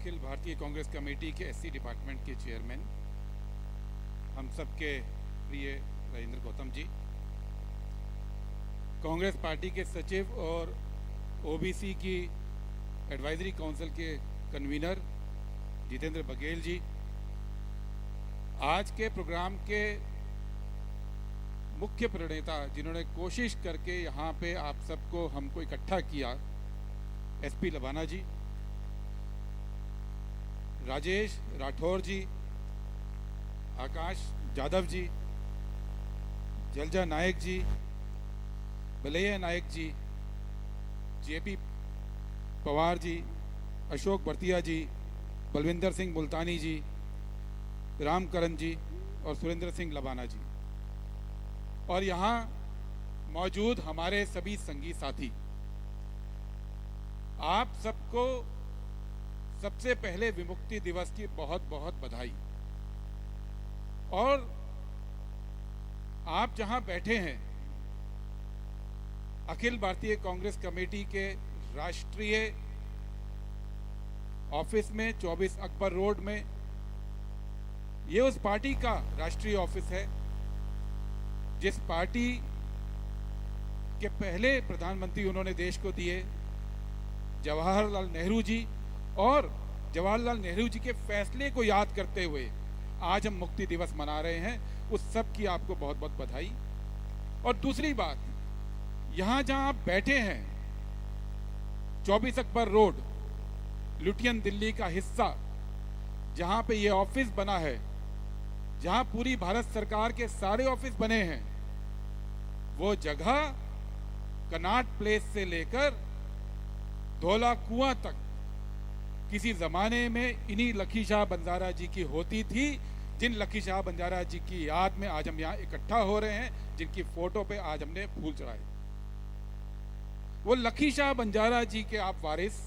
Akhil Bharatiya Congress committee के SC department के chairman, हम सबके प्रिय राजेंद्र गौतम जी, कांग्रेस पार्टी के सचिव और ओबीसी की एडवाइजरी काउंसिल के कन्वीनर जितेंद्र बघेल जी, आज के प्रोग्राम के मुख्य प्रणेता जिन्होंने कोशिश करके यहाँ पे आप सबको हमको इकट्ठा किया, एसपी लबाना जी, राजेश राठौर जी, आकाश जाधव जी, जलजा नायक जी, बलैया नायक जी, जेपी पवार जी, अशोक भरतिया जी, बलविंदर सिंह मुल्तानी जी, रामकरण जी और सुरेंद्र सिंह लबाना जी, और यहाँ मौजूद हमारे सभी संगी साथी, आप सबको सबसे पहले विमुक्ति दिवस की बहुत बहुत बधाई। और आप जहां बैठे हैं, अखिल भारतीय कांग्रेस कमेटी के राष्ट्रीय ऑफिस में 24 अकबर रोड में, ये उस पार्टी का राष्ट्रीय ऑफिस है जिस पार्टी के पहले प्रधानमंत्री उन्होंने देश को दिए, जवाहरलाल नेहरू जी, और जवाहरलाल नेहरू जी के फैसले को याद करते हुए आज हम मुक्ति दिवस मना रहे हैं। उस सब की आपको बहुत बहुत बधाई। और दूसरी बात, यहां जहां आप बैठे हैं, 24 अकबर रोड, लुटियन दिल्ली का हिस्सा, जहां पे ये ऑफिस बना है, जहां पूरी भारत सरकार के सारे ऑफिस बने हैं, वो जगह कनॉट प्लेस से लेकर धौला कुआं तक किसी जमाने में इन्हीं लखी शाह बंजारा जी की होती थी, जिन लखी शाह बंजारा जी की याद में आज हम यहाँ इकट्ठा हो रहे हैं, जिनकी फोटो पे आज हमने फूल चढ़ाए। वो लखी शाह बंजारा जी के आप वारिस,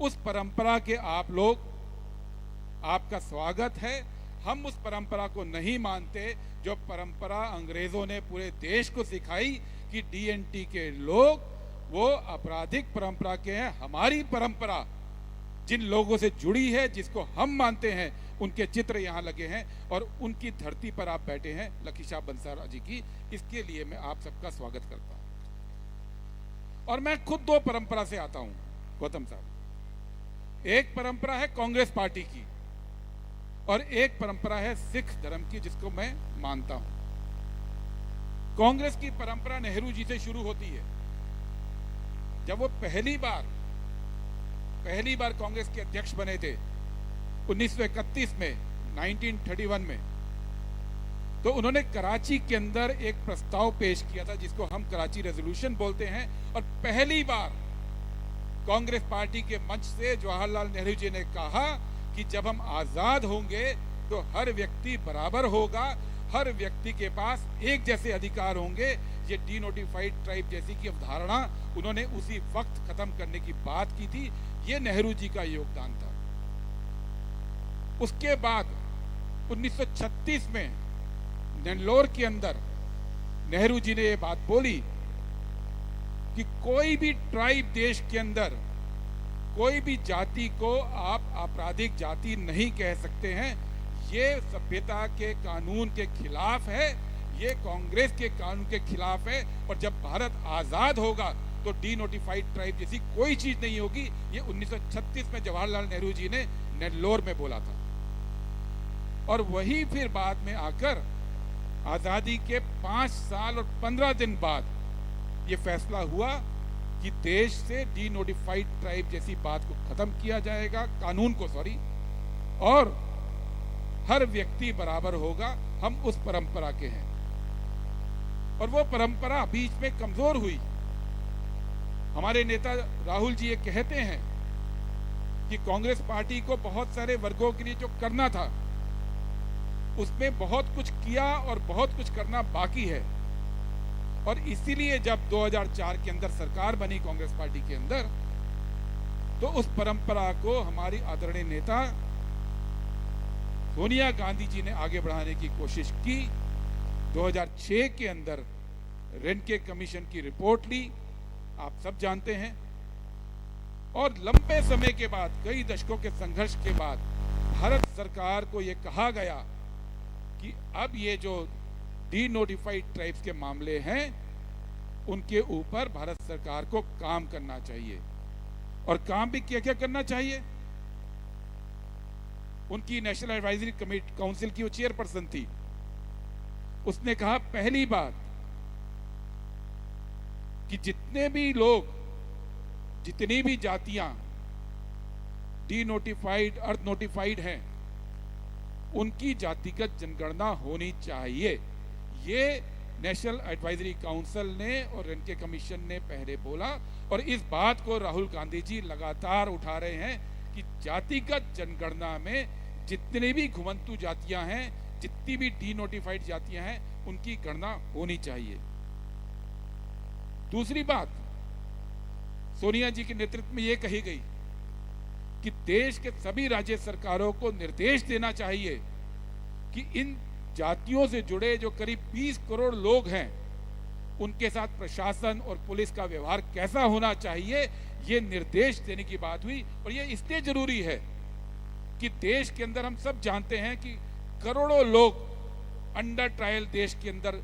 उस परंपरा के आप लोग, आपका स्वागत है। हम उस परंपरा को नहीं मानते जो परंपरा अंग्रेजों ने पूरे देश को सिखाई कि डीएनटी के लोग वो आपराधिक परंपरा के हैं। हमारी परंपरा जिन लोगों से जुड़ी है, जिसको हम मानते हैं, उनके चित्र यहाँ लगे हैं और उनकी धरती पर आप बैठे हैं, लखी शाह बंजारा जी की। इसके लिए मैं आप सबका स्वागत करता हूं। और मैं खुद दो परंपरा से आता हूं गौतम साहब। एक परंपरा है कांग्रेस पार्टी की और एक परंपरा है सिख धर्म की, जिसको मैं मानता हूं। कांग्रेस की परंपरा नेहरू जी से शुरू होती है। जब वो पहली बार कांग्रेस के अध्यक्ष बने थे 1931 में, 1931 में, तो उन्होंने कराची के अंदर एक प्रस्ताव पेश किया था जिसको हम कराची रेजोल्यूशन बोलते हैं। और पहली बार कांग्रेस पार्टी के मंच से जवाहरलाल नेहरू जी ने कहा कि जब हम आजाद होंगे तो हर व्यक्ति बराबर होगा, हर व्यक्ति के पास एक जैसे अधिकार होंगे। ये डीनोटिफाइड ट्राइब जैसी की अवधारणा उन्होंने उसी वक्त खत्म करने की बात की थी। ये नेहरू जी का योगदान था। उसके बाद 1936 में नेल्लोर के अंदर नेहरू जी ने ये बात बोली कि कोई भी ट्राइब देश के अंदर, कोई भी जाति को आप आपराधिक जाति नहीं कह सकते हैं। ये सभ्यता के कानून के खिलाफ है, ये कांग्रेस के कानून के खिलाफ है। और जब भारत आजाद होगा तो डीनोटिफाइड ट्राइब जैसी कोई चीज नहीं होगी। ये 1936 में जवाहरलाल नेहरू जी ने नेल्लोर में बोला था। और वही फिर बाद में आकर आजादी के 5 साल और 15 दिन बाद ये फैसला हुआ कि देश से डीनोटिफाइड ट्राइब जैसी बात को खत्म किया जाएगा, कानून को, सॉरी, और हर व्यक्ति बराबर होगा। हम उस परंपरा के हैं। और वो परंपरा बीच में कमजोर हुई। हमारे नेता राहुल जी ये कहते हैं कि कांग्रेस पार्टी को बहुत सारे वर्गों के लिए जो करना था उसमें बहुत कुछ किया और बहुत कुछ करना बाकी है। और इसीलिए जब 2004 के अंदर सरकार बनी कांग्रेस पार्टी के अंदर, तो उस परंपरा को हमारी आदरणीय नेता सोनिया गांधी जी ने आगे बढ़ाने की कोशिश की। 2006 के अंदर रेनके कमीशन की रिपोर्ट ली, आप सब जानते हैं। और लंबे समय के बाद, कई दशकों के संघर्ष के बाद भारत सरकार को यह कहा गया कि अब ये जो डी नोटिफाइड ट्राइब्स के मामले हैं उनके ऊपर भारत सरकार को काम करना चाहिए। और काम भी क्या क्या करना चाहिए? उनकी नेशनल एडवाइजरी कमेटी काउंसिल की वो चेयरपर्सन थी, उसने कहा पहली बात कि जितने भी लोग, जितनी भी जातियां डी नोटिफाइड, अर्थ नोटिफाइड हैं, उनकी जातिगत जनगणना होनी चाहिए। ये नेशनल एडवाइजरी काउंसिल ने और रेनके कमीशन ने पहले बोला, और इस बात को राहुल गांधी जी लगातार उठा रहे हैं कि जातिगत जनगणना में जितनी भी घुमंतु जातियां हैं, जितनी भी डी नोटिफाइड जातियां हैं, उनकी गणना होनी चाहिए। दूसरी बात, सोनिया जी के नेतृत्व में यह कही गई कि देश के सभी राज्य सरकारों को निर्देश देना चाहिए कि इन जातियों से जुड़े जो करीब 20 करोड़ लोग हैं, उनके साथ प्रशासन और पुलिस का व्यवहार कैसा होना चाहिए, ये निर्देश देने की बात हुई। और ये इसलिए जरूरी है कि देश के अंदर हम सब जानते हैं कि करोड़ों लोग अंडर ट्रायल देश के अंदर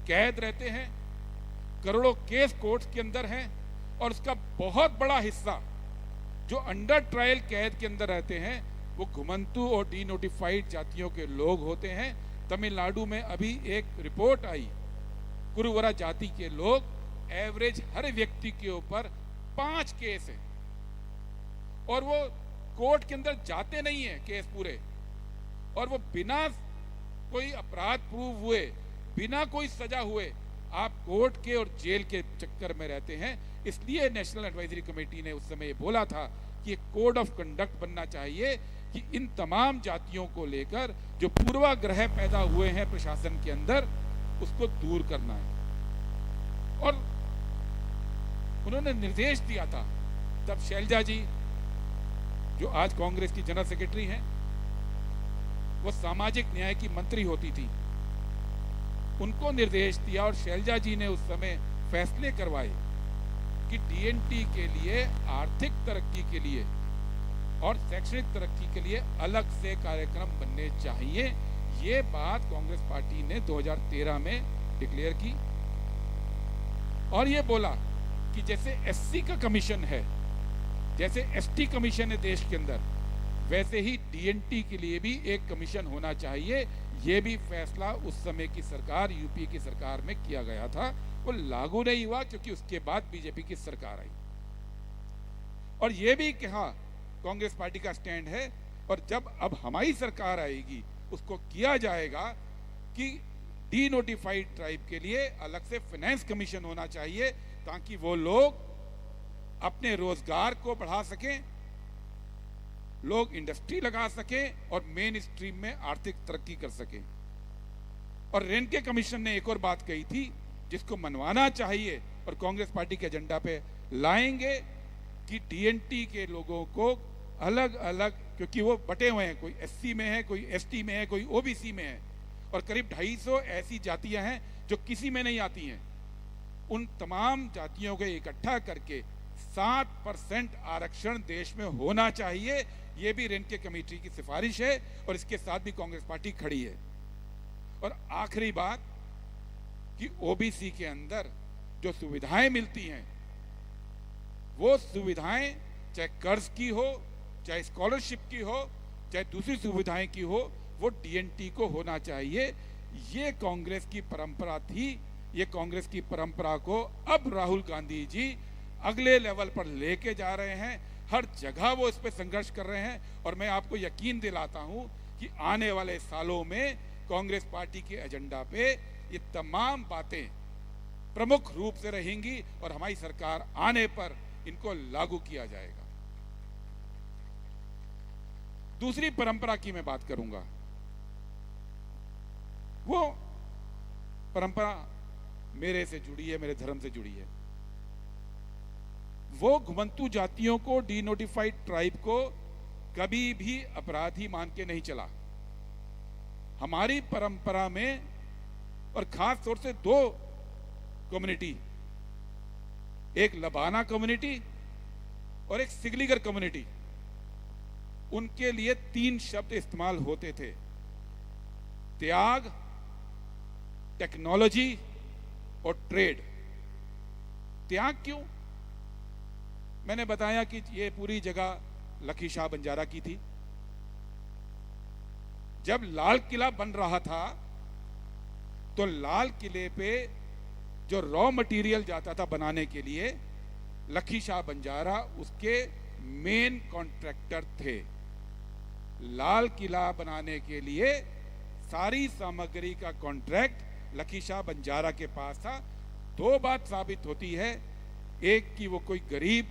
कैद रहते हैं, करोड़ों केस कोर्ट्स के अंदर हैं, और उसका बहुत बड़ा हिस्सा जो अंडर ट्रायल कैद के अंदर रहते हैं वो घुमंतु और डी नोटिफाइड जातियों के लोग होते हैं। तमिलनाडु में अभी एक रिपोर्ट आई, कुरुवरा जाति के लोग एवरेज हर व्यक्ति के ऊपर 5 केस है, और वो कोर्ट के अंदर जाते नहीं है केस पूरे, और वो बिना कोई अपराध प्रूव हुए, बिना कोई सजा हुए आप कोर्ट के और जेल के चक्कर में रहते हैं। इसलिए नेशनल एडवाइजरी कमेटी ने उस समय बोला था कि एक कोड ऑफ कंडक्ट बनना चाहिए कि इन तमाम जातियों को लेकर जो पूर्वाग्रह पैदा हुए हैं प्रशासन के अंदर, उसको दूर करना है। और उन्होंने निर्देश दिया था, तब शैलजा जी जो आज कांग्रेस की जनरल सेक्रेटरी हैं, वो सामाजिक न्याय की मंत्री होती थी, उनको निर्देश दिया और शैलजा जी ने उस समय फैसले करवाए कि डीएनटी के लिए, आर्थिक तरक्की के लिए और शैक्षणिक तरक्की के लिए अलग से कार्यक्रम बनने चाहिए। ये बात कांग्रेस पार्टी ने 2013 में डिक्लेयर की, और ये बोला कि जैसे एससी का कमीशन है, जैसे एसटी कमीशन है देश के अंदर, वैसे ही डीएनटी के लिए भी एक कमीशन होना चाहिए। ये भी फैसला उस समय की सरकार, यूपी की सरकार में किया गया था। वो लागू नहीं हुआ क्योंकि उसके बाद बीजेपी की सरकार आई, और ये भी कहा कांग्रेस पार्टी का स्टैंड है, और जब अब हमारी सरकार आएगी उसको किया जाएगा कि डी नोटिफाइड ट्राइब के लिए अलग से फाइनेंस कमीशन होना चाहिए, ताकि वो लोग अपने रोजगार को बढ़ा सकें, लोग इंडस्ट्री लगा सकें और मेन स्ट्रीम में आर्थिक तरक्की कर सकें। और रेनके कमीशन ने एक और बात कही थी जिसको मनवाना चाहिए और कांग्रेस पार्टी के एजेंडा पे लाएंगे कि डीएनटी के लोगों को अलग अलग, क्योंकि वो बटे हुए हैं, कोई एससी में है, कोई एसटी में है, कोई ओबीसी में है, और करीब 250 ऐसी जातियां हैं जो किसी में नहीं आती हैं। उन तमाम जातियों को इकट्ठा करके 7% आरक्षण देश में होना चाहिए। ये भी रेनके कमेटी की सिफारिश है, और इसके साथ भी कांग्रेस पार्टी खड़ी है। और आखिरी बात कि ओबीसी के अंदर जो सुविधाएं मिलती हैं, वो सुविधाएं चाहे कर्ज की हो, चाहे स्कॉलरशिप की हो, चाहे दूसरी सुविधाएं की हो, वो डीएनटी को होना चाहिए। ये कांग्रेस की परंपरा थी। ये कांग्रेस की परंपरा को अब राहुल गांधी जी अगले लेवल पर लेके जा रहे हैं। हर जगह वो इस पे संघर्ष कर रहे हैं, और मैं आपको यकीन दिलाता हूं कि आने वाले सालों में कांग्रेस पार्टी के एजेंडा पे ये तमाम बातें प्रमुख रूप से रहेंगी, और हमारी सरकार आने पर इनको लागू किया जाएगा। दूसरी परंपरा की मैं बात करूंगा। वो परंपरा मेरे से जुड़ी है, मेरे धर्म से जुड़ी है। वो घुमंतु जातियों को, डी नोटिफाइड ट्राइब को कभी भी अपराधी मान के नहीं चला। हमारी परंपरा में, और खास तौर से 2 कम्युनिटी, एक लबाना कम्युनिटी और एक सिगलिगर कम्युनिटी, उनके लिए 3 शब्द इस्तेमाल होते थे: त्याग, टेक्नोलॉजी और ट्रेड। त्याग क्यों? मैंने बताया कि ये पूरी जगह लखी शाह बंजारा की थी। जब लाल किला बन रहा था तो लाल किले पे जो रॉ मटेरियल जाता था बनाने के लिए, लखी शाह बंजारा उसके मेन कॉन्ट्रैक्टर थे। लाल किला बनाने के लिए सारी सामग्री का कॉन्ट्रैक्ट लखी शाह बंजारा के पास था। 2 बात साबित होती है, एक कि वो कोई गरीब,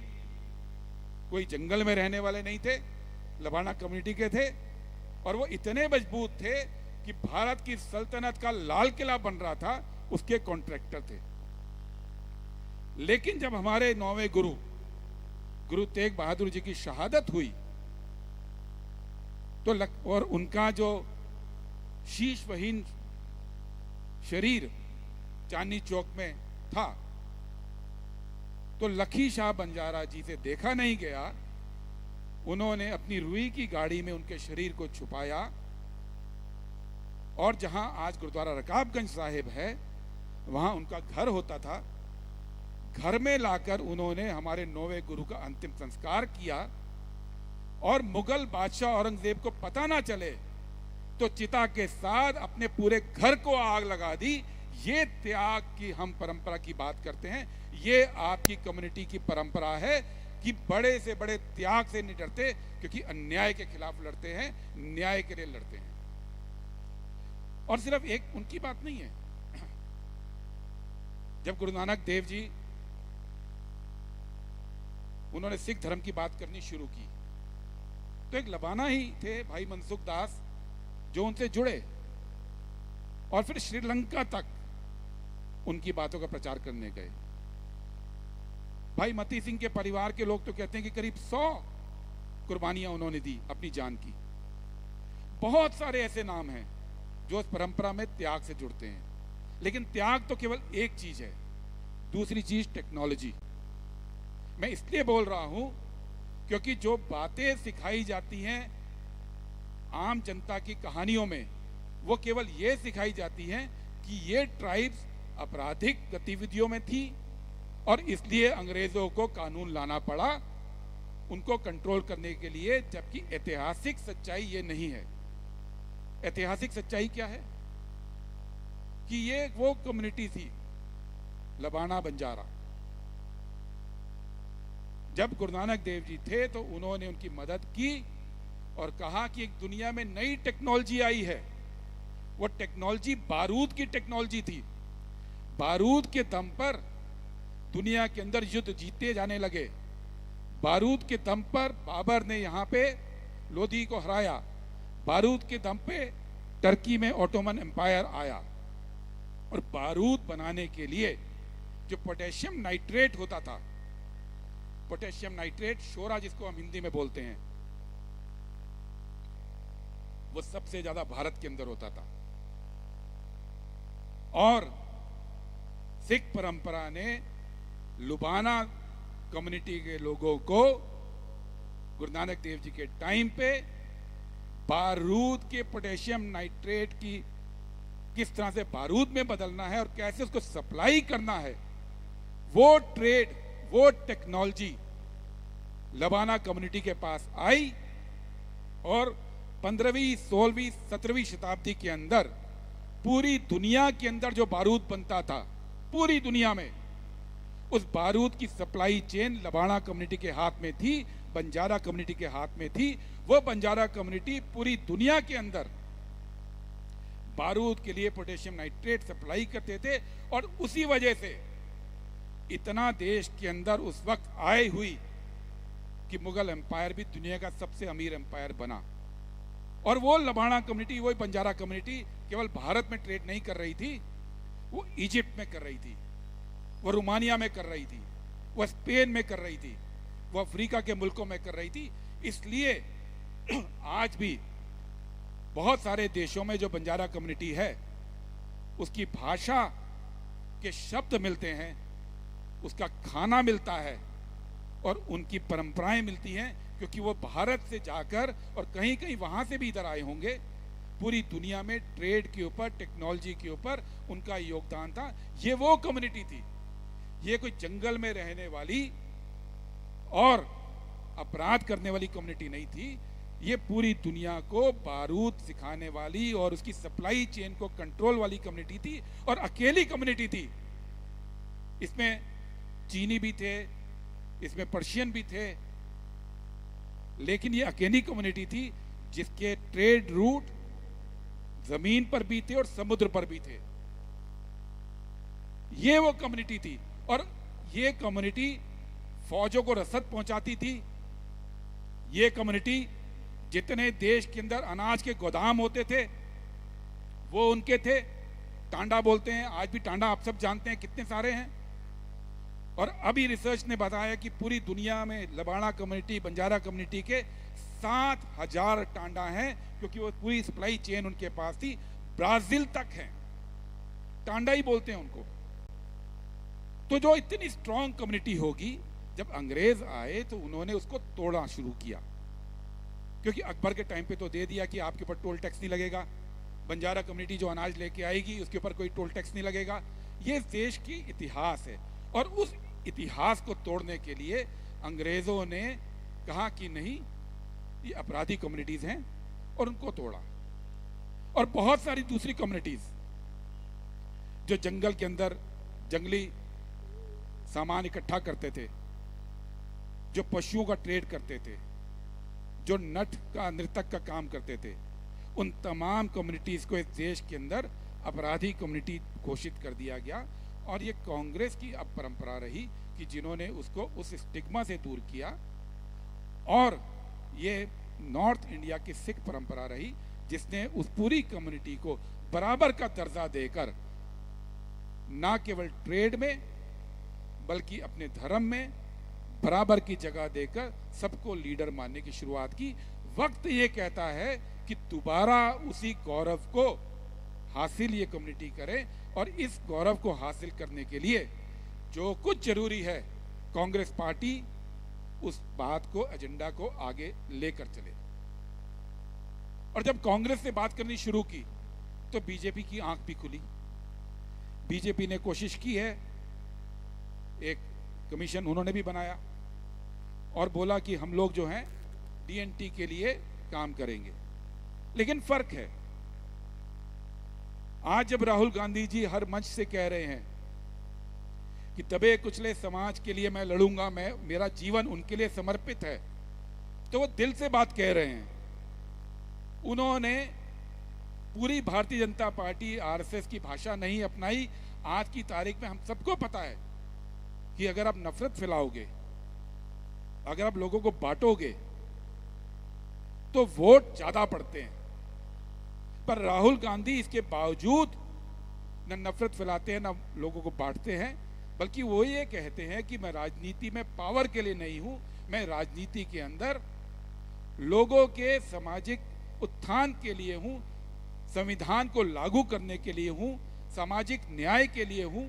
कोई जंगल में रहने वाले नहीं थे, लबाना कम्युनिटी के थे, और वो इतने मजबूत थे कि भारत की सल्तनत का लाल किला बन रहा था, उसके कॉन्ट्रैक्टर थे। लेकिन जब हमारे 9वें गुरु तेग बहादुर जी की शहादत हुई तो और उनका जो शीशवहीन शरीर चांदनी चौक में था, तो लखी शाह बंजारा जी से देखा नहीं गया। उन्होंने अपनी रुई की गाड़ी में उनके शरीर को छुपाया और जहां आज गुरुद्वारा रकाबगंज साहिब है, वहां उनका घर होता था। घर में लाकर उन्होंने हमारे 9वें गुरु का अंतिम संस्कार किया और मुगल बादशाह औरंगजेब को पता ना चले तो चिता के साथ अपने पूरे घर को आग लगा दी। ये त्याग की हम परंपरा की बात करते हैं। ये आपकी कम्युनिटी की परंपरा है कि बड़े से बड़े त्याग से नहीं डरते, क्योंकि अन्याय के खिलाफ लड़ते हैं, न्याय के लिए लड़ते हैं। और सिर्फ एक उनकी बात नहीं है। जब गुरु नानक देव जी उन्होंने सिख धर्म की बात करनी शुरू की तो एक लबाना ही थे भाई मनसुख दास जो उनसे जुड़े और फिर श्रीलंका तक उनकी बातों का प्रचार करने गए। भाई मती सिंह के परिवार के लोग तो कहते हैं कि करीब 100 कुर्बानियां उन्होंने दी अपनी जान की। बहुत सारे ऐसे नाम हैं जो इस परंपरा में त्याग से जुड़ते हैं, लेकिन त्याग तो केवल एक चीज है, दूसरी चीज टेक्नोलॉजी। मैं इसलिए बोल रहा हूं क्योंकि जो बातें सिखाई जाती हैं आम जनता की कहानियों में, वो केवल ये सिखाई जाती हैं कि ये ट्राइब्स आपराधिक गतिविधियों में थी और इसलिए अंग्रेजों को कानून लाना पड़ा उनको कंट्रोल करने के लिए, जबकि ऐतिहासिक सच्चाई ये नहीं है। ऐतिहासिक सच्चाई क्या है कि ये वो कम्युनिटी थी लबाना बंजारा। जब गुरु नानक देव जी थे तो उन्होंने उनकी मदद की और कहा कि एक दुनिया में नई टेक्नोलॉजी आई है। वो टेक्नोलॉजी बारूद की टेक्नोलॉजी थी। बारूद के दम पर दुनिया के अंदर युद्ध जीते जाने लगे। बारूद के दम पर बाबर ने यहाँ पे लोधी को हराया। बारूद के दम पे टर्की में ऑटोमन एम्पायर आया। और बारूद बनाने के लिए जो पोटेशियम नाइट्रेट होता था, पोटेशियम नाइट्रेट शोरा जिसको हम हिंदी में बोलते हैं, वो सबसे ज्यादा भारत के अंदर होता था। और सिख परंपरा ने लुबाना कम्युनिटी के लोगों को गुरु नानक देव जी के टाइम पे बारूद के पोटेशियम नाइट्रेट की किस तरह से बारूद में बदलना है और कैसे उसको सप्लाई करना है, वो ट्रेड, वो टेक्नोलॉजी लबाना कम्युनिटी के पास आई। और 15वीं, 16वीं, 17वीं शताब्दी के अंदर पूरी दुनिया के अंदर जो बारूद बनता था, पूरी दुनिया में, उस बारूद की सप्लाई चेन लबाना कम्युनिटी के हाथ में थी, बंजारा कम्युनिटी के हाथ में थी। वो बंजारा कम्युनिटी पूरी दुनिया के अंदर बारूद के लिए पोटेशियम नाइट्रेट सप्लाई करते थे। और उसी वजह से इतना देश के अंदर उस वक्त आए हुई कि मुगल एम्पायर भी दुनिया का सबसे अमीर एम्पायर बना। और वो लबाना कम्युनिटी, वो बंजारा कम्युनिटी केवल भारत में ट्रेड नहीं कर रही थी, वो इजिप्ट में कर रही थी, वो रोमानिया में कर रही थी, वो स्पेन में कर रही थी, वो अफ्रीका के मुल्कों में कर रही थी। इसलिए आज भी बहुत सारे देशों में जो बंजारा कम्युनिटी है, उसकी भाषा के शब्द मिलते हैं, उसका खाना मिलता है, और उनकी परंपराएं मिलती हैं, क्योंकि वो भारत से जाकर और कहीं कहीं वहां से भी इधर आए होंगे। पूरी दुनिया में ट्रेड के ऊपर, टेक्नोलॉजी के ऊपर उनका योगदान था। ये वो कम्युनिटी थी, ये कोई जंगल में रहने वाली और अपराध करने वाली कम्युनिटी नहीं थी। ये पूरी दुनिया को बारूद सिखाने वाली और उसकी सप्लाई चेन को कंट्रोल वाली कम्युनिटी थी, और अकेली कम्युनिटी थी। इसमें चीनी भी थे, इसमें पर्शियन भी थे, लेकिन ये अकेली कम्युनिटी थी जिसके ट्रेड रूट जमीन पर भी थे और समुद्र पर भी थे। ये वो कम्युनिटी थी, और ये कम्युनिटी फौजों को रसद पहुंचाती थी। ये कम्युनिटी जितने देश के अंदर अनाज के गोदाम होते थे वो उनके थे। टांडा बोलते हैं, आज भी टांडा आप सब जानते हैं कितने सारे हैं। और अभी रिसर्च ने बताया कि पूरी दुनिया में लबाड़ा कम्युनिटी, बंजारा कम्युनिटी के 7,000 टांडा हैं, क्योंकि वो पूरी सप्लाई चेन उनके पास थी, ब्राजील तक है। टांडा ही बोलते हैं उनको। तो जो इतनी स्ट्रांग कम्युनिटी होगी, जब अंग्रेज आए तो उन्होंने उसको तोड़ना शुरू किया, क्योंकि अकबर के टाइम पे तो दे दिया कि आपके ऊपर टोल टैक्स नहीं लगेगा, बंजारा कम्युनिटी जो अनाज लेके आएगी उसके ऊपर कोई टोल टैक्स नहीं लगेगा। ये देश की इतिहास है, और उस इतिहास को तोड़ने के लिए अंग्रेजों ने कहा कि नहीं, ये अपराधी कम्युनिटीज हैं, और उनको तोड़ा। और बहुत सारी दूसरी कम्युनिटीज जो जंगल के अंदर जंगली सामान इकट्ठा करते थे, जो पशुओं का ट्रेड करते थे, जो नट का, नृतक का काम करते थे, उन तमाम कम्युनिटीज को इस देश के अंदर अपराधी कम्युनिटी घोषित कर दिया गया। और ये कांग्रेस की अब परंपरा रही कि जिन्होंने उसको उस स्टिग्मा से दूर किया। और ये नॉर्थ इंडिया की सिख परंपरा रही जिसने उस पूरी कम्युनिटी को बराबर का दर्जा देकर ना केवल ट्रेड में बल्कि अपने धर्म में बराबर की जगह देकर सबको लीडर मानने की शुरुआत की। वक्त ये कहता है कि दोबारा उसी गौरव को हासिल ये कम्युनिटी करे, और इस गौरव को हासिल करने के लिए जो कुछ जरूरी है, कांग्रेस पार्टी उस बात को, एजेंडा को आगे लेकर चले। और जब कांग्रेस से बात करनी शुरू की तो बीजेपी की आंख भी खुली। बीजेपी ने कोशिश की है, एक कमीशन उन्होंने भी बनाया और बोला कि हम लोग जो हैं डीएनटी के लिए काम करेंगे। लेकिन फर्क है, आज जब राहुल गांधी जी हर मंच से कह रहे हैं कि दबे कुचले समाज के लिए मैं लड़ूंगा, मैं, मेरा जीवन उनके लिए समर्पित है, तो वो दिल से बात कह रहे हैं। उन्होंने पूरी भारतीय जनता पार्टी, आरएसएस की भाषा नहीं अपनाई। आज की तारीख में हम सबको पता है कि अगर आप नफरत फैलाओगे, अगर आप लोगों को बांटोगे तो वोट ज्यादा पड़ते हैं। पर राहुल गांधी इसके बावजूद न नफरत फैलाते हैं, न लोगों को बांटते हैं, बल्कि वो ये कहते हैं कि मैं राजनीति में पावर के लिए नहीं हूं, मैं राजनीति के अंदर लोगों के सामाजिक उत्थान के लिए हूं, संविधान को लागू करने के लिए हूं, सामाजिक न्याय के लिए हूं।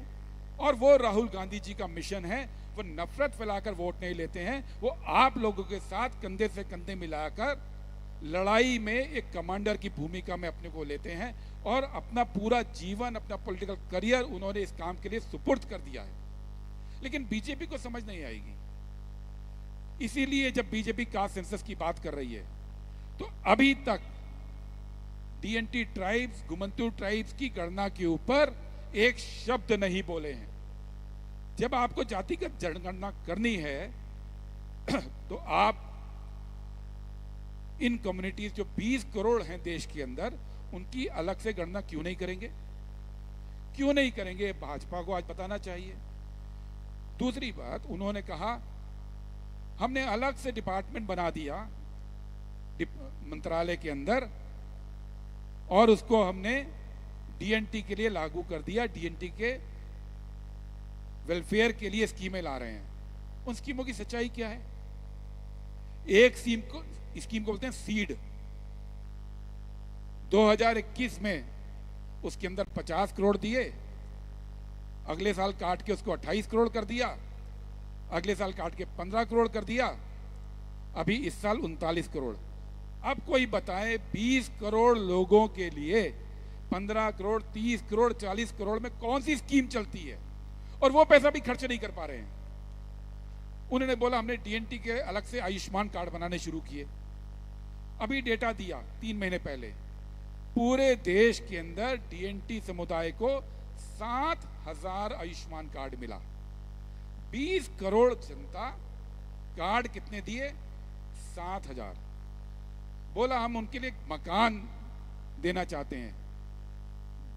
और वो राहुल गांधी जी का मिशन है। वो नफरत फैलाकर वोट नहीं लेते हैं, वो आप लोगों के साथ कंधे से कंधे मिलाकर लड़ाई में एक कमांडर की भूमिका में अपने को लेते हैं, और अपना पूरा जीवन, अपना पॉलिटिकल करियर उन्होंने इस काम के लिए सुपुर्द कर दिया है। लेकिन बीजेपी को समझ नहीं आएगी। इसीलिए जब बीजेपी कास्ट सेंसस की बात कर रही है तो अभी तक डीएनटी ट्राइब्स, घुमंतू ट्राइब्स की गणना के ऊपर एक शब्द नहीं बोले हैं। जब आपको जातिगत जनगणना करनी है तो आप इन कम्युनिटीज जो 20 करोड़ हैं देश के अंदर, उनकी अलग से गणना क्यों नहीं करेंगे? क्यों नहीं करेंगे? भाजपा को आज बताना चाहिए। दूसरी बात, उन्होंने कहा हमने अलग से डिपार्टमेंट बना दिया मंत्रालय के अंदर और उसको हमने डीएनटी के लिए लागू कर दिया, डीएनटी के वेलफेयर के लिए स्कीमें ला रहे हैं। उन स्कीमों की सच्चाई क्या है? एक स्कीम को बोलते हैं सीड। 2021 में उसके अंदर 50 करोड़ दिए, अगले साल काट के उसको 28 करोड़ कर दिया, अगले साल काट के 15 करोड़ कर दिया, अभी इस साल 39 करोड़। अब कोई बताए 20 करोड़ लोगों के लिए 15 करोड़, 30 करोड़, 40 करोड़ में कौन सी स्कीम चलती है? और वो पैसा भी खर्च नहीं कर पा रहे हैं। उन्होंने बोला हमने डीएनटी के अलग से आयुष्मान कार्ड बनाने शुरू किए। अभी डेटा दिया 3 महीने पहले, पूरे देश के अंदर डीएनटी समुदाय को 7,000 आयुष्मान कार्ड मिला। 20 करोड़ जनता, कार्ड कितने दिए? 7,000। बोला हम उनके लिए मकान देना चाहते हैं।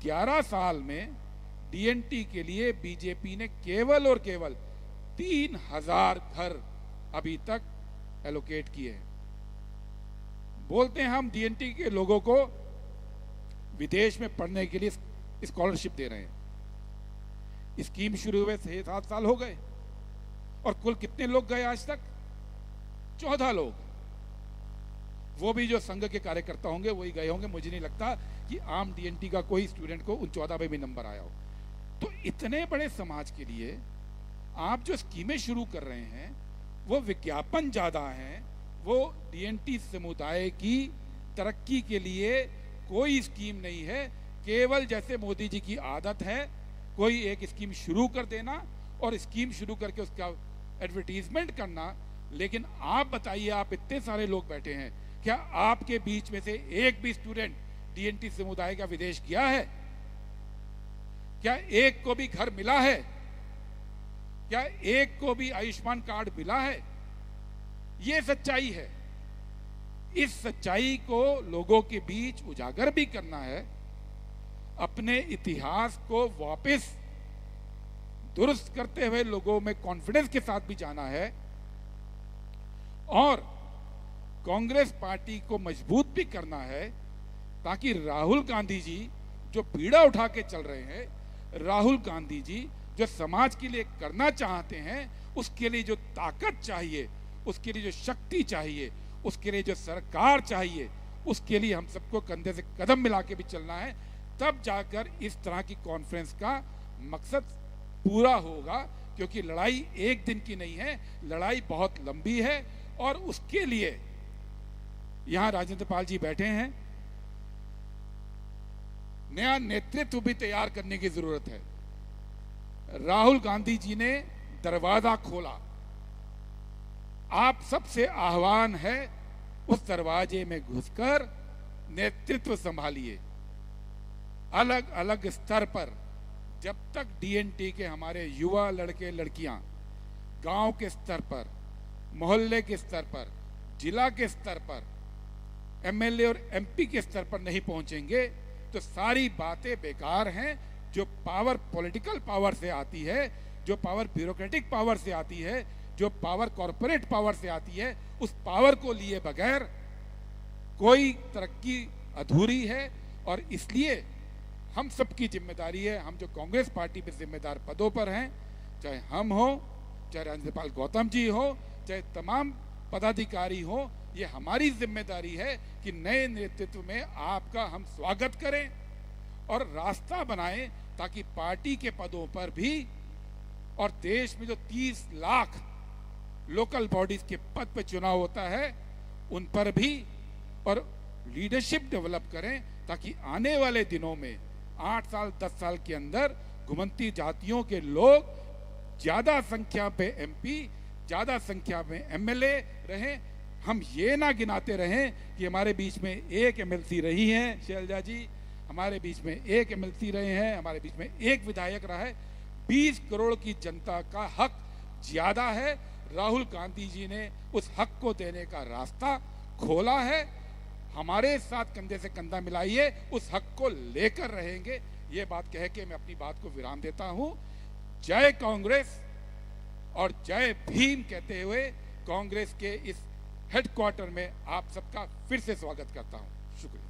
11 साल में डीएनटी के लिए बीजेपी ने केवल और केवल 3,000 घर अभी तक एलोकेट किए हैं। बोलते हैं हम डीएनटी के लोगों को विदेश में पढ़ने के लिए स्कॉलरशिप दे रहे हैं। स्कीम शुरू हुए 6-7 साल हो गए और कुल कितने लोग गए आज तक? 14 लोग। वो भी जो संघ के कार्यकर्ता होंगे वही गए होंगे। मुझे नहीं लगता कि आम डीएनटी का कोई स्टूडेंट को उन 14 में भी नंबर आया हो। तो इतने बड़े समाज के लिए आप जो स्कीमें शुरू कर रहे हैं वो विज्ञापन ज्यादा है, वो डीएनटी समुदाय की तरक्की के लिए कोई स्कीम नहीं है। केवल जैसे मोदी जी की आदत है कोई एक स्कीम शुरू कर देना और स्कीम शुरू करके उसका एडवर्टीजमेंट करना। लेकिन आप बताइए, आप इतने सारे लोग बैठे हैं, क्या आपके बीच में से एक भी स्टूडेंट डीएनटी समुदाय का विदेश गया है? क्या एक को भी घर मिला है? क्या एक को भी आयुष्मान कार्ड मिला है? यह सच्चाई है। इस सच्चाई को लोगों के बीच उजागर भी करना है, अपने इतिहास को वापस दुरुस्त करते हुए लोगों में कॉन्फिडेंस के साथ भी जाना है और कांग्रेस पार्टी को मजबूत भी करना है, ताकि राहुल गांधी जी जो बीड़ा उठा के चल रहे हैं, राहुल गांधी जी जो समाज के लिए करना चाहते हैं, उसके लिए जो ताकत चाहिए, उसके लिए जो शक्ति चाहिए, उसके लिए जो सरकार चाहिए, उसके लिए हम सबको कंधे से कदम मिला के भी चलना है। तब जाकर इस तरह की कॉन्फ्रेंस का मकसद पूरा होगा, क्योंकि लड़ाई एक दिन की नहीं है, लड़ाई बहुत लंबी है। और उसके लिए यहां राजेंद्र पाल जी बैठे हैं, नया नेतृत्व भी तैयार करने की जरूरत है। राहुल गांधी जी ने दरवाजा खोला, आप सबसे आह्वान है उस दरवाजे में घुसकर नेतृत्व संभालिए। अलग अलग स्तर पर जब तक डीएनटी के हमारे युवा लड़के लड़कियां गांव के स्तर पर, मोहल्ले के स्तर पर, जिला के स्तर पर, एमएलए और एमपी के स्तर पर नहीं पहुंचेंगे तो सारी बातें बेकार हैं। जो पावर पॉलिटिकल पावर से आती है, जो पावर ब्यूरोक्रेटिक पावर से आती है, जो पावर कॉरपोरेट पावर से आती है, उस पावर को लिए बगैर कोई तरक्की अधूरी है। और इसलिए हम सबकी जिम्मेदारी है, हम जो कांग्रेस पार्टी में जिम्मेदार पदों पर हैं, चाहे हम हो, चाहे राजेंद्र पाल गौतम जी हो, चाहे तमाम पदाधिकारी हो, ये हमारी जिम्मेदारी है कि नए नेतृत्व में आपका हम स्वागत करें और रास्ता बनाएं, ताकि पार्टी के पदों पर भी और देश में जो 30 लाख लोकल बॉडीज के पद पर चुनाव होता है उन पर भी और लीडरशिप डेवलप करें, ताकि आने वाले दिनों में 8 साल 10 साल के अंदर घुमंती जातियों के लोग ज्यादा संख्या पे एमपी, ज्यादा संख्या में एमएलए रहें। हम ये ना गिनाते रहें कि हमारे बीच में एक एमएलसी रही हैं शैलजा जी, हमारे बीच में एक एमएलसी रहे हैं, हमारे बीच में एक विधायक रहा है। 20 करोड़ की जनता का हक ज्यादा है। राहुल गांधी जी ने उस हक को देने का रास्ता खोला है। हमारे साथ कंधे से कंधा मिलाइए, उस हक को लेकर रहेंगे। ये बात कह के मैं अपनी बात को विराम देता हूं। जय कांग्रेस और जय भीम कहते हुए कांग्रेस के इस हेडक्वार्टर में आप सबका फिर से स्वागत करता हूं। शुक्रिया।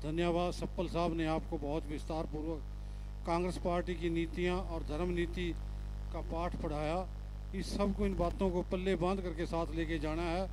धन्यवाद। सप्पल साहब ने आपको बहुत विस्तार पूर्वक कांग्रेस पार्टी की नीतियां और धर्म नीति का पाठ पढ़ाया। इस सब को, इन बातों को पल्ले बांध करके साथ लेके जाना है।